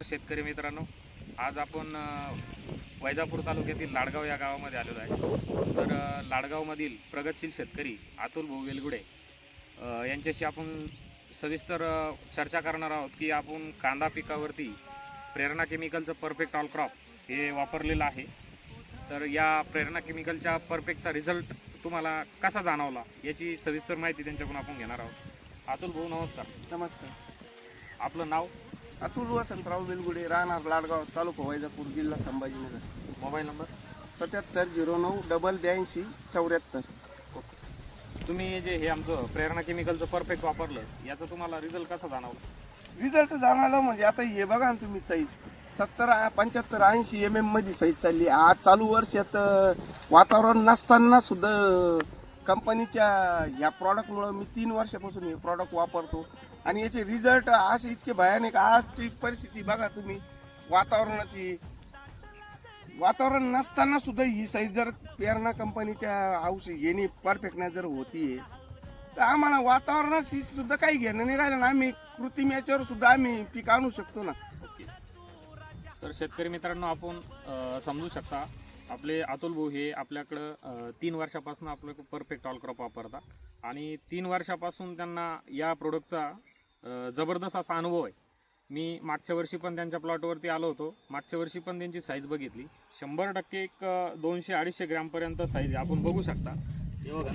शेतकरी मित्रांनो, आज आपण वैजापूर तालुक्यातील लाडगाव या गावामध्ये आलेलो आहे। तर लाडगावमधील प्रगतशील शेतकरी अतुल भाऊ वेलगुडे यांच्याशी आपण सविस्तर चर्चा करणार आहोत की आपण कांदा पिकावरती प्रेरणा केमिकलचं परफेक्ट ऑल क्रॉप हे वापरलेलं आहे। तर या प्रेरणा केमिकलच्या परफेक्टचा रिझल्ट तुम्हाला कसा जाणवला याची सविस्तर माहिती त्यांच्याकडून आपण घेणार आहोत। अतुल भाऊ नमस्कार। नमस्कार। आपलं नाव? अतुल वसंतराव वेलगुडे, राहणार लाडगाव, तालुका वैजापूर, जिल्हा संभाजीनगर। Mobile number? 7709 तुम्ही जे हे आमचं प्रेरणा केमिकलचं परफेक्ट वापरलं याचा तुम्हाला रिझल्ट कसा जाणवला? रिझल्ट जाणवला म्हणजे आता हे बघा ना तुम्ही, साईज 70, 75, 80 mm मध्ये साईज चालली। आज चालू वर्षात वातावरण नसताना सुद्धा कंपनीच्या या प्रॉडक्टमुळे मी 3 वर्षापासून हे प्रॉडक्ट वापरतो आणि याचे रिझल्ट असे इतके भयानक। आजची परिस्थिती बघा तुम्ही, वातावरण नसताना सुद्धा ही साईज जर प्रेरणा कंपनीच्या औषध येणे परफेक्टनेस जर होतीये तर आम्हाला वातावरणाशी सुद्धा काही घेणं नाही राहिलं ना, आम्ही कृत्रिम याच्यावर सुद्धा आम्ही पीक आणू शकतो ना। तर शेतकरी मित्रांनो, आपण समजू शकता आपले अतुल भाऊ हे आपल्याकडं 3 वर्षापासून आपल्याकडं परफेक्ट ऑल क्रॉप वापरता आणि 3 वर्षापासून त्यांना या प्रोडक्टचा जबरदस्त असा अनुभव आहे। मी मागच्या वर्षी पण त्यांच्या प्लॉटवरती आलो होतो, मागच्या वर्षी पण त्यांची साईज बघितली, 100% एक 200-250 ग्रॅमपर्यंत साईज आहे। आपण बघू शकता, हे बघा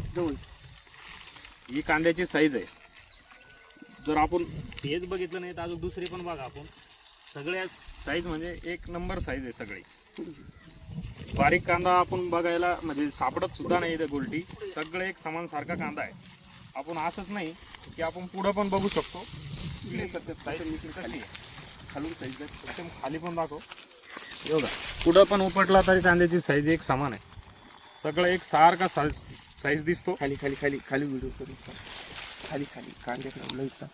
ही कांद्याची साईज आहे। जर आपण हेच बघितलं नाही तर अजून दुसरी पण बघा, आपण सगळ्या साईज म्हणजे एक नंबर साईज आहे सगळी। बारीक कांदा आपण बघायला म्हणजे सापडत सुद्धा नाही इथे गोलटी, सगळे एक समान सारखा कांदा आहे। आपण असंच नाही की आपण पुढं पण बघू शकतो खालून साईज एकदम खाली पण दाखव, एवढा पुढं पण उपटला तरी कांद्याची साईज एक समान आहे, सगळं एक सारखा साईज दिसतो। खाली खाली खाली खाली व्हिडिओ करू, खाली खाली कांद्याकडे लईचा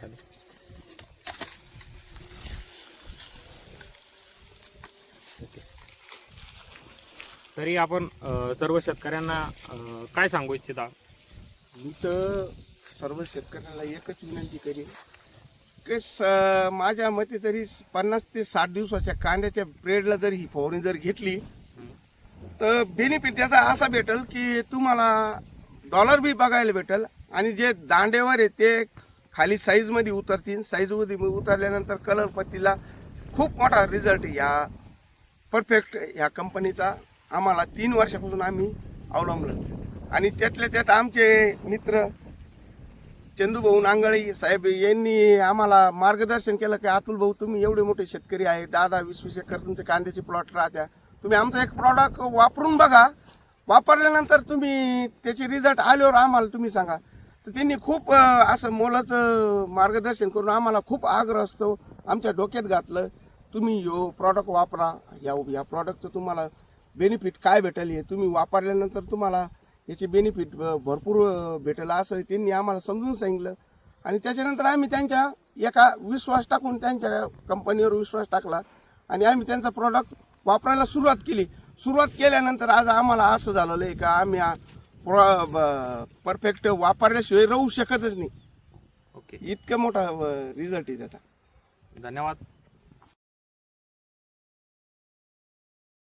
खाली तरी आपण सर्व शेतकऱ्यांना काय सांगू इच्छिता? मी तर सर्व शेतकऱ्यांना एकच विनंती करेन की माझ्या मते तरी 50 ते 60 दिवसाच्या कांद्याच्या ब्रेडला जर ही फवारणी जर घेतली तर बेनिफिट त्याचा असा भेटेल की तुम्हाला डॉलर बी बघायला भेटेल आणि जे दांडेवर आहे ते खाली साईजमध्ये उतरतील। साईजमध्ये उतरल्यानंतर कलर पत्तीला खूप मोठा रिझल्ट या परफेक्ट ह्या कंपनीचा आम्हाला 3 वर्षापासून आम्ही अवलंबलं आणि त्यातल्या त्यात आमचे मित्र चंदूभाऊ नांगळे साहेब यांनी आम्हाला मार्गदर्शन केलं की अतुल भाऊ, तुम्ही एवढे मोठे शेतकरी आहे, 10-20 एकर तुमचे कांद्याचे प्लॉट राहत्या, तुम्ही आमचा एक प्रॉडक्ट वापरून बघा, वापरल्यानंतर तुम्ही त्याचे रिझल्ट आल्यावर आम्हाला तुम्ही सांगा। तर त्यांनी खूप असं मोलाचं मार्गदर्शन करून आम्हाला खूप आग्रह असतो आमच्या डोक्यात घातलं, तुम्ही यो प्रॉडक्ट वापरा, या प्रॉडक्टचं तुम्हाला बेनिफिट काय भेटेल हे तुम्ही वापरल्यानंतर तुम्हाला याचे बेनिफिट भरपूर भेटेल असं त्यांनी आम्हाला समजून सांगितलं आणि त्याच्यानंतर आम्ही त्यांच्या एका विश्वास टाकून त्यांच्या कंपनीवर विश्वास टाकला आणि आम्ही त्यांचा प्रॉडक्ट वापरायला सुरुवात केली। सुरुवात केल्यानंतर आज आम्हाला असं झालेलं आहे का आम्ही परफेक्ट वापरल्याशिवाय राहू शकतच नाही। ओके, इतका मोठा रिझल्ट आहे त्याचा। धन्यवाद।